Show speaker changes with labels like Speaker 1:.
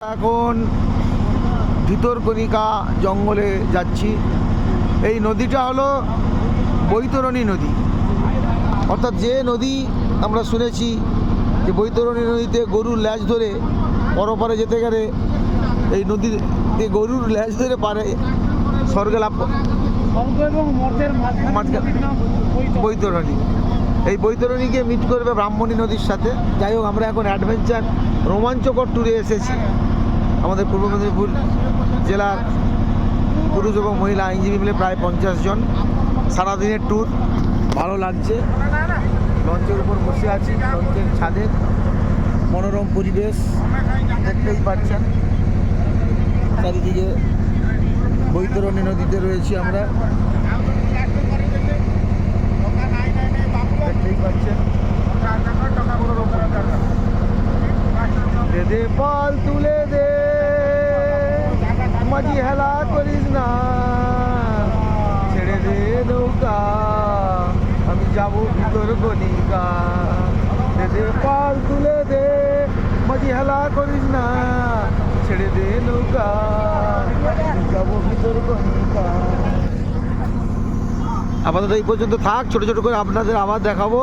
Speaker 1: এখন ভিতরকণিকা জঙ্গলে যাচ্ছি। এই নদীটা হলো বৈতরণী নদী, অর্থাৎ যে নদী আমরা শুনেছি যে বৈতরণী নদীতে গরুর ল্যাজ ধরে পরপারে যেতে গেলে এই নদীতে গরুর ল্যাজ ধরে পারে স্বর্গে লাভ বৈতরণী। এই বৈতরণীকে মিট করবে ব্রাহ্মণী নদীর সাথে। যাই হোক, আমরা এখন অ্যাডভেঞ্চার রোমাঞ্চকর ট্যুরে এসেছি। আমাদের পূর্ব মেদিনীপুর জেলার পুরুষ এবং মহিলা আইনজীবী মিলে প্রায় 50 জন। সারাদিনের ট্যুর, ভালো লাগছে। লঞ্চের উপর বসে আছি, লঞ্চের ছাদে মনোরম পরিবেশ দেখতেই পাচ্ছেন। চারিদিকে বৈতরণী নদীতে রয়েছি আমরা, দেখতেই পাচ্ছেন। দে দে পাল তুলে দে, মাঝি হেলা করিস না, ছেড়ে দে নৌকা, আমি যাব ভিতরকণিকা। দে দে পাল তুলে দে, মাঝি হেলা করিস না, ছেড়ে দে নৌকা, আমি যাব ভিতরকণিকা। আপাতত এই পর্যন্ত থাক, ছোট ছোট করে আপনাদের আবার দেখাবো।